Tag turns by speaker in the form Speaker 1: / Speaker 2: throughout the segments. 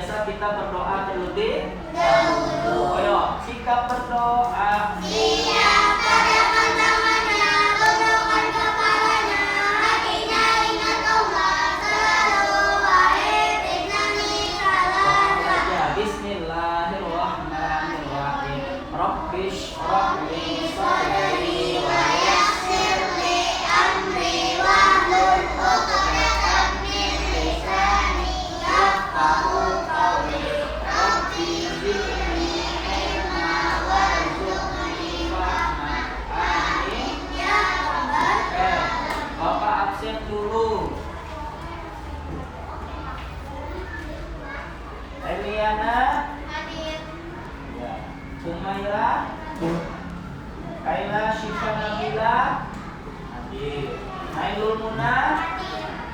Speaker 1: biasa kita berdoa terlebih dahulu. Ayo, sikap berdoa.
Speaker 2: Siapkan tangannya, tundukkan kepalanya, hatinya ingat Allah selalu. Wahid innani salah.
Speaker 1: Bismillahirrahmanirrahim. Rabbish rabbi sadri wa
Speaker 2: Yassir li amri wahlul 'uqdatam min lisani yafqahu qawli.
Speaker 1: Rabbi zidni ilma warzuqni fahma. Amin.
Speaker 2: Ya Rabbal
Speaker 1: Bapak absen dulu. Eliana,
Speaker 2: Hadir.
Speaker 1: ya. Humaira, Kaila Syifa Nabila, hadir. Nailul Muna,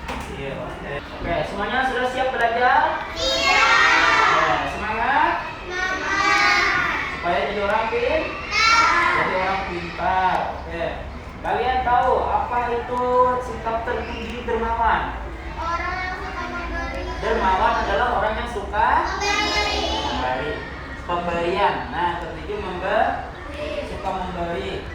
Speaker 1: hadir. Oke, semuanya sudah siap belajar?
Speaker 2: Iya.
Speaker 1: Ya, semangat supaya jadi orang pintar. Oke. Kalian tahu apa itu sikap tertinggi dermawan?
Speaker 2: Orang yang suka memberi.
Speaker 1: Dermawan adalah orang yang suka
Speaker 2: Memberi.
Speaker 1: memberi. Pemberian. Nah, tertinggi suka memberi.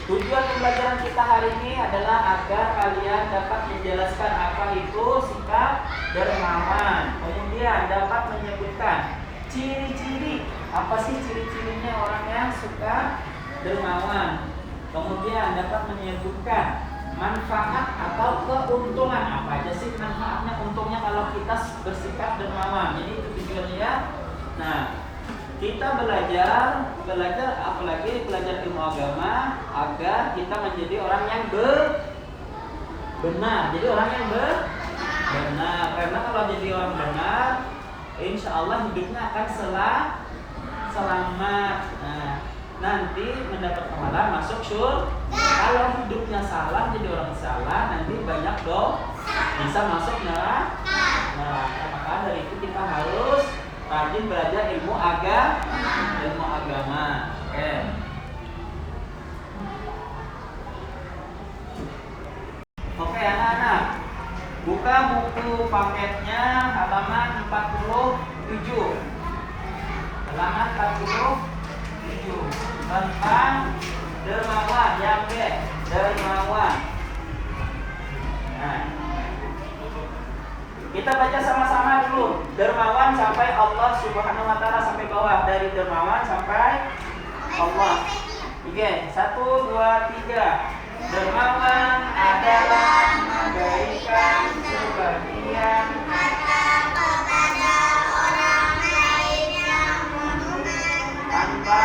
Speaker 1: Tujuan pembelajaran kita hari ini adalah agar kalian dapat menjelaskan apa itu sikap dermawan. Kemudian dapat menyebutkan ciri-ciri. Apa sih ciri-cirinya orang yang suka dermawan? Kemudian dapat menyebutkan manfaat atau keuntungan. Apa aja sih manfaatnya, untungnya kalau kita bersikap dermawan. Jadi itu tujuannya ya. Nah, kita belajar apalagi belajar ilmu agama agar kita menjadi orang yang benar. Jadi orang yang benar. Karena kalau jadi orang benar, insya Allah hidupnya akan selamat. Nah, nanti mendapat pahala masuk surga. Kalau hidupnya salah, jadi orang salah, nanti banyak bisa masuk neraka. Maka dari itu kita harus rajin belajar ilmu agama. Oke, anak-anak, buka buku paketnya halaman 47. Halaman 47 tentang dermawan, yang B, dermawan. Nah, kita baca sama-sama dulu. Dermawan sampai Allah Subhanahu wa taala, sampai bawah, dari dermawan sampai Allah. Oke, 1 2 3. Dermawan adalah memberikan sebagian
Speaker 2: Harta kepada orang lain yang membutuhkan
Speaker 1: tanpa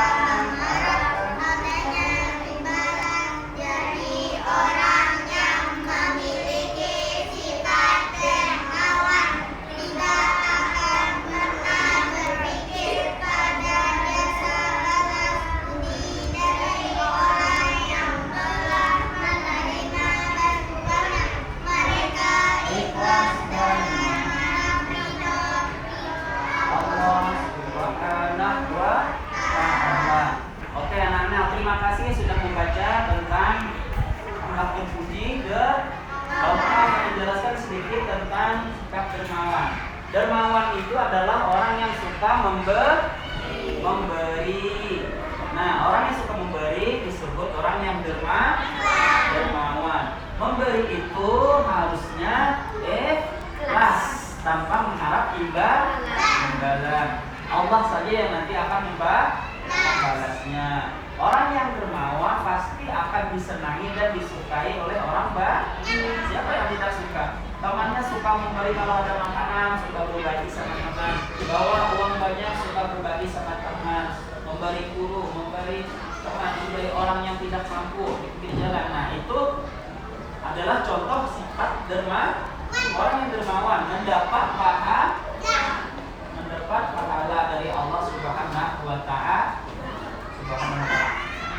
Speaker 1: mengharapkan.
Speaker 2: adanya imbalan. Jadi orang yang memiliki sifat dermawan tidak akan pernah berpikir pada jasa balas budi dari orang yang telah menerima bantuannya. Mereka ikhlas dan mengharap ridho
Speaker 1: Allah Subhanahu wa taala. Oke, anak-anak, terima kasih sudah membaca tentang akhlak yang puji. Bapak menjelaskan sedikit tentang sikap dermawan. Dermawan itu adalah orang yang suka memberi. Nah, orang yang suka memberi disebut orang yang dermawan. Memberi itu harusnya ikhlas tanpa mengharap imbalan. Allah saja yang nanti akan membalasnya. Orang yang dermawan pasti akan disenangi dan disukai oleh orang banyak. Siapa yang tidak suka? Temannya suka memberi kalau ada makanan, suka berbagi sama teman. Bawa uang banyak, suka berbagi sama teman. Memberi guru, memberi teman, memberi orang yang tidak mampu di pinggir jalan. Nah, itu adalah contoh sifat orang yang dermawan, mendapat pahala dari Allah Subhanahu wa taala.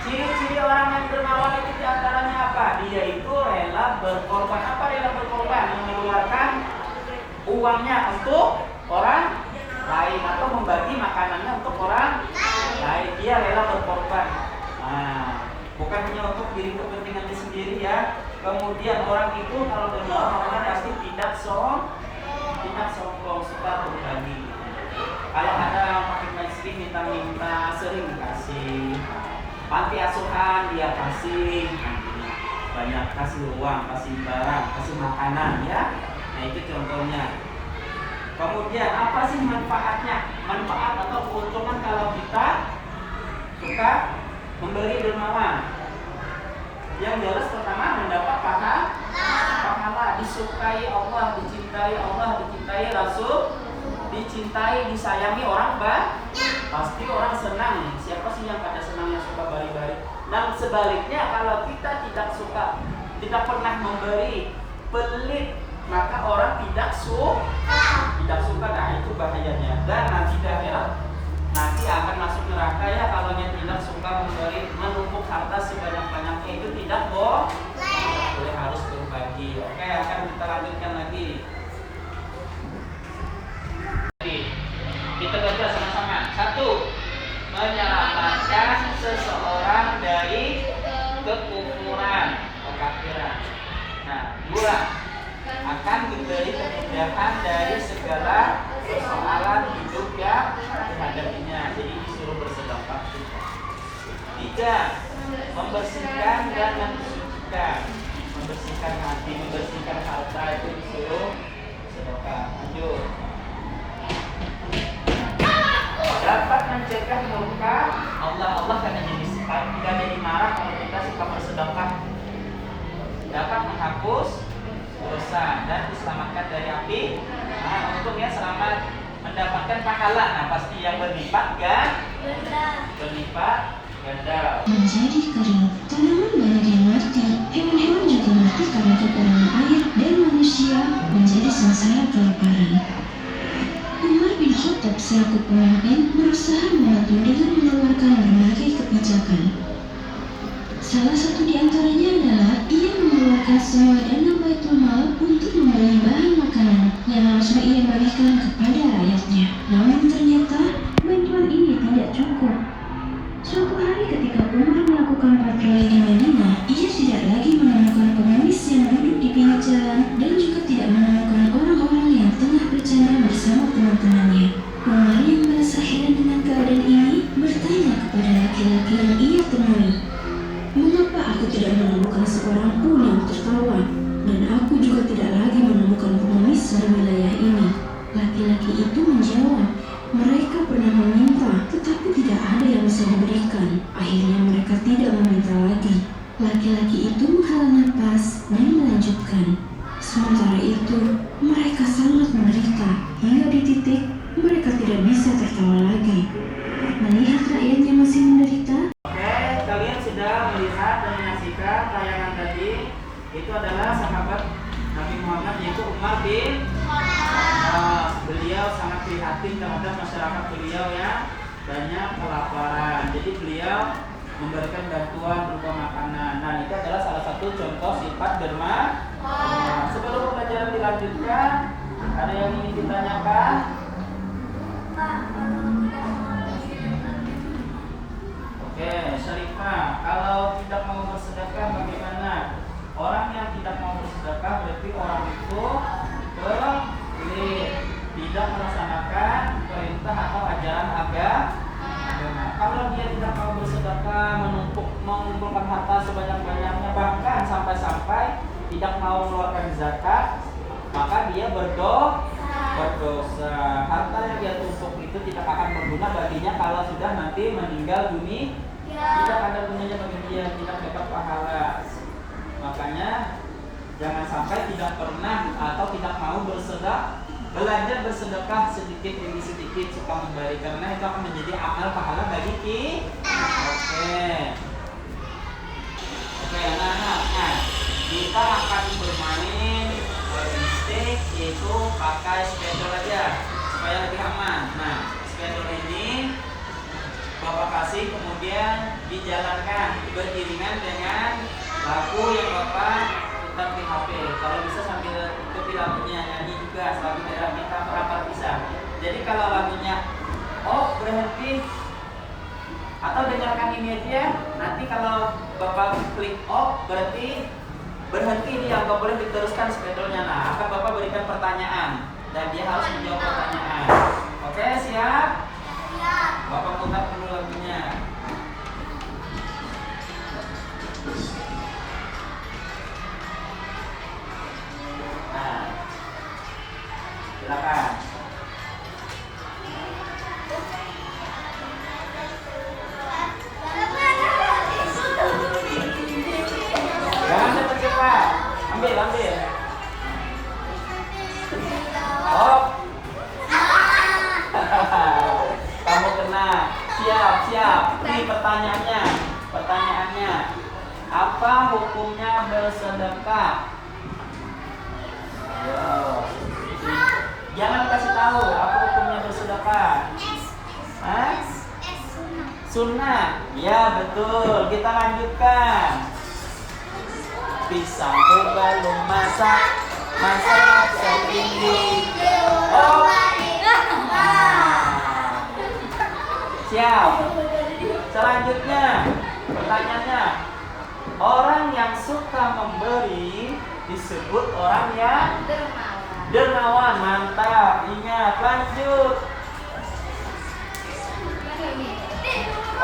Speaker 1: Ciri-ciri orang yang dermawan itu diantaranya apa? Dia itu rela berkorban. Apa rela berkorban? Mengeluarkan uangnya untuk orang lain atau membagi makanannya untuk orang lain. Dia rela berkorban. Nah, bukan hanya untuk diri kepentingannya sendiri ya. Kemudian orang itu kalau dermawan orangnya pasti tidak sombong, suka berbagi. panti asuhan dia kasih nantinya banyak, kasih uang, kasih barang, kasih makanan ya. Nah itu contohnya. Kemudian apa sih manfaatnya? Manfaat atau keuntungan kalau kita suka memberi dermawan. Yang jelas pertama mendapat pahala, disukai Allah, dicintai Rasul, dicintai, disayangi orang pasti orang senang. Siapa sih yang pada senang yang suka bari-bari? Nah sebaliknya kalau kita tidak pernah memberi, pelit, maka orang tidak suka. Nah itu bahayanya. Dan nanti di akhirat nanti akan masuk neraka ya kalau yang tidak suka memberi, menumpuk harta sebanyak-banyaknya itu tidak boleh, harus berbagi. Oke, akan kita lanjutkan lagi. Kita baca sama-sama. 1. Menyelamatkan seseorang dari kekufuran, kekafiran. Nah, 2. Akan diberi kemudahan dari segala persoalan hidup yang dihadapinya. Jadi disuruh bersedekah. 3. Membersihkan dan mensucikan, membersihkan hati, membersihkan harta, itu disuruh sedekah. Lanjut. Dapat mencegah murka Allah karena tidak jadi marah kalau kita suka bersedekah. Dapat menghapus dosa dan diselamatkan dari api. Nah, untungnya selamat, mendapatkan pahala. Nah, pasti yang berlipat ganda.
Speaker 3: Menjadi kering, tanaman banyak yang mati, hewan-hewan juga mati karena kekurangan air, dan manusia menjadi sengsara kelaparan. Umar bin Khattab selaku pemimpin berusaha membantu dengan mengeluarkan berbagai kebijakan. Salah satu di antaranya adalah ia mengeluarkan semua dana Baitul Mal untuk membeli bahan makanan yang harusnya ia bagikan kepada rakyatnya. Namun ternyata bantuan ini tidak cukup. Suatu hari ketika Umar melakukan patroli di Madinah, ia tidak lagi menemukan pengemis yang duduk di pinggir jalan dan juga tidak menemukan orang-orang yang tengah bercanda bersama teman-temannya. Umar yang merasa heran dengan keadaan ini bertanya kepada laki-laki yang ia temui, "Mengapa aku tidak menemukan seorang pun yang tertawa? Dan aku juga tidak lagi menemukan pengemis di wilayah ini." Laki-laki itu menjawab, "Mereka pernah meminta, tetapi tidak ada yang bisa diberikan. Akhirnya mereka tidak meminta lagi." Laki-laki itu menghela napas dan melanjutkan, "Sementara itu, mereka sangat menderita hingga di titik mereka tidak bisa tertawa lagi. Melihat rakyatnya masih menderita."
Speaker 1: Oke, kalian sudah melihat dan menyaksikan tayangan tadi. Itu adalah sahabat Nabi Muhammad, yaitu Umar bin Khattab. Beliau sangat prihatin terhadap masyarakat beliau yang banyak kelaparan. Jadi beliau memberikan bantuan berupa makanan. Nah, itu adalah salah satu contoh sifat dermawan. Sebelum pelajaran dilanjutkan, ada yang ingin ditanyakan? Oke, Syarifah, kalau tidak mau bersedekah bagaimana? Orang yang tidak mau bersedekah berarti orang itu pelit, tidak melaksanakan perintah atau ajaran agama. Kalau dia tidak mau bersedekah, mengumpulkan harta sebanyak-banyaknya, bahkan sampai-sampai tidak mau mengeluarkan zakat, maka dia berdosa. Harta yang dia tumpuk itu tidak akan berguna baginya kalau sudah nanti meninggal dunia. Tidak ada gunanya bagi dia, tidak dapat pahala. Makanya jangan sampai tidak pernah atau tidak mau bersedekah. Belajar bersedekah sedikit demi sedikit, suka memberi, karena itu akan menjadi amal pahala bagi kita. Oke, anak-anak. Nah, kita akan bermain stick, yaitu pakai spidol aja supaya lebih aman. Nah, spidol ini Bapak kasih, kemudian dijalankan beriringan dengan lagu yang Bapak putar di HP. Kalau bisa sambil ikuti lagunya, nyanyi juga lagu daerah kita, merapat bisa. Jadi kalau lagunya berhenti atau dengarkan ini aja, nanti kalau Bapak klik berarti berhenti, dia nggak boleh diteruskan spedolnya. Nah, akan Bapak berikan pertanyaan dan dia harus menjawab pertanyaan. Oke, siap? Bapak putar dulu lagunya. siap. Ini pertanyaannya. Apa hukumnya bersedekah? Ayo. Jangan kasih tahu apa hukumnya bersedekah. Hah? Sunnah. Ya betul. Kita lanjutkan. Pisang belum masak setinggi. Oh. Siap. Selanjutnya pertanyaannya, orang yang suka memberi disebut orang yang dermawan. Mantap. Ingat, lanjut.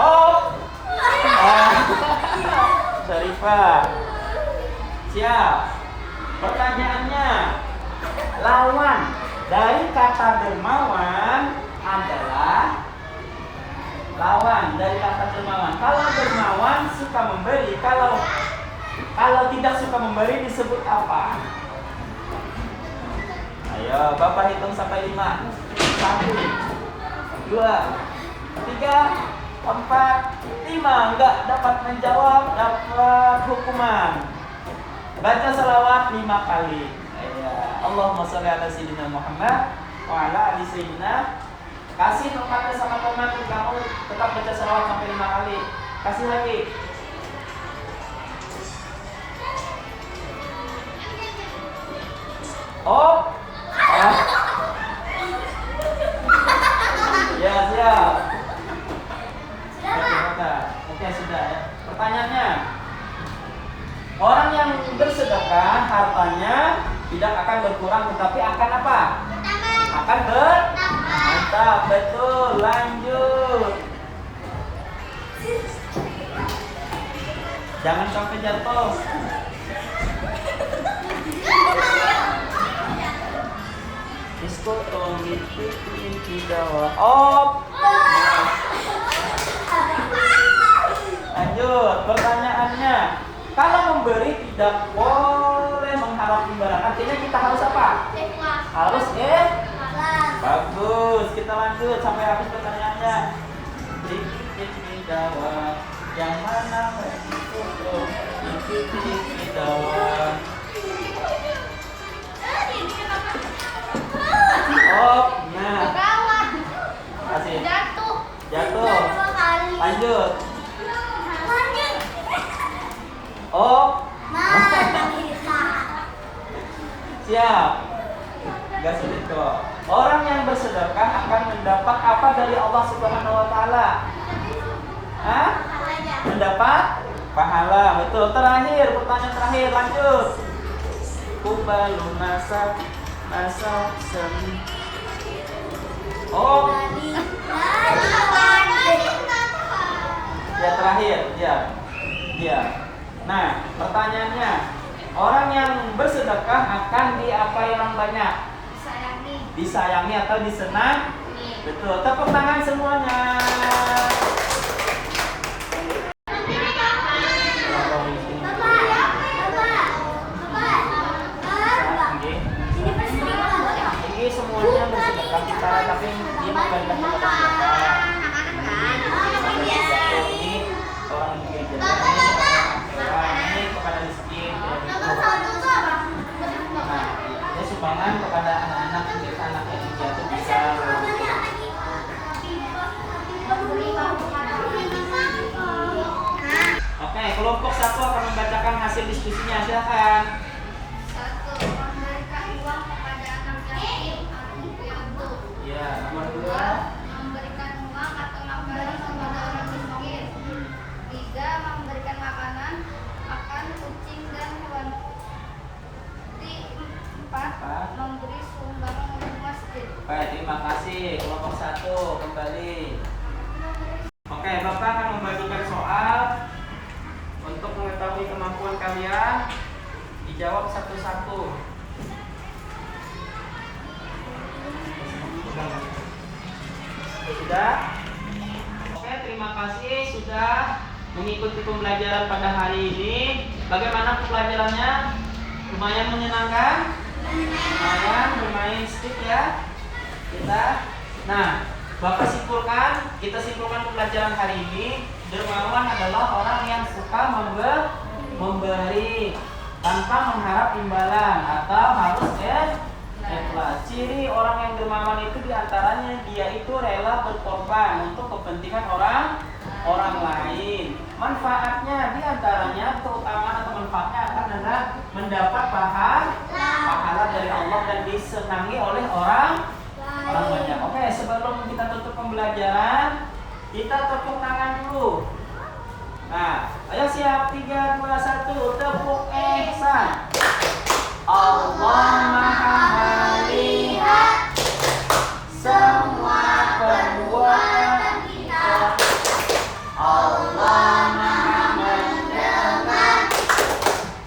Speaker 1: Oh. Syarifah. Siap. Pertanyaannya, lawan dari kata dermawan adalah Kalau dermawan suka memberi, kalau tidak suka memberi disebut apa? Ayo, Bapak hitung sampai 5. 1, 2, 3, 4, 5. Enggak dapat menjawab, dapat hukuman. Baca salawat 5 kali. Allahumma sholli ala sayyidina Muhammad wa ala ali sayyidina. Kasih tempatnya sama teman, kamu tetap baca salawat sampai 5 kali. Kasih lagi. Oh. Ya, siap. Oke, sudah ya. Pertanyaannya, orang yang bersedekah hartanya tidak akan berkurang, tetapi akan apa? Akan mantap, betul. Lanjut. Jangan sampai jatuh. Diskotong itu dawa. Oh. Lanjut. Pertanyaannya, kalau memberi tidak boleh mengharap imbalan. Artinya kita harus apa? Harus bagus. Kita lanjut sampai habis pertanyaannya. Dawa yang mana diskotong itu dawa. Oh, nah. Kasih. Jatuh. Lanjut. Oh. Siap. Gak sulit kok. Orang yang bersedekah akan mendapat apa dari Allah Subhanahu wa taala? Hah? Mendapat pahala. Betul. Terakhir, pertanyaan terakhir. Lanjut. Kubalu masak seni. Oh. Ya, terakhir. Ya. Nah, pertanyaannya, orang yang bersedekah akan diapai orang banyak? Disayangi atau disenang? Betul. Tepuk tangan semuanya. Ini semuanya bersedekah kita, tapi dia bukan kepada sedekah. Ini orang yang ini kepada miskin. Nah, ini sumbangan kepada anak-anak yang jatuh bisa. Oke, kelompok 1 akan membacakan hasil diskusinya. Silakan.
Speaker 2: 1. Memberikan uang kepada anak yatim atau piatu.
Speaker 1: Ya, nomor 2.
Speaker 2: 2. Memberikan uang atau makanan kepada orang miskin. 3. Memberikan makanan makan kucing dan hewan. 4. Memberi sumbangan untuk masjid.
Speaker 1: Baik, terima kasih. Kelompok 1 kembali. Oke, Bapak akan membagikan soal untuk mengetahui kemampuan kalian. Dijawab satu-satu. Sudah? Oke, terima kasih sudah mengikuti pembelajaran pada hari ini. Bagaimana pembelajarannya? Lumayan menyenangkan? Lumayan bermain stick ya kita. Nah, Bapak simpulkan, kita simpulkan pembelajaran hari ini, dermawan adalah orang yang suka memberi tanpa mengharap imbalan atau harus ikhlas. Ciri orang yang dermawan itu diantaranya dia itu rela berkorban untuk kepentingan orang lain. Manfaatnya diantaranya, keutamaan atau manfaatnya akan adalah mendapat pahala dari Allah dan disenangi oleh orang banyak. Oke, sebelum kita tutup pembelajaran, kita tepuk tangan dulu. Nah, ayo siap, 3, 2, 1, tepuk ihsan. Allah Maha melihat semua perbuatan kita. Allah Maha mendengar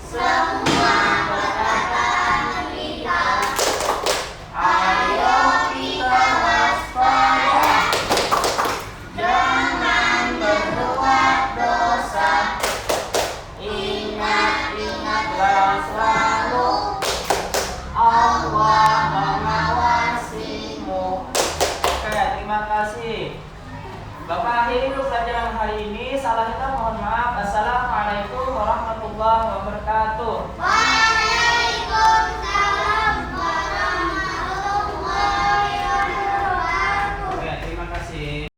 Speaker 1: semua perkataan kita. Ayo kita waspada, jangan berbuat dosa. Ingatlah selalu Allah mengawasimu. Oke, terima kasih. Bapak akhiri dulu pelajaran hari ini. Salah kita mohon maaf. Assalamualaikum warahmatullahi wabarakatuh.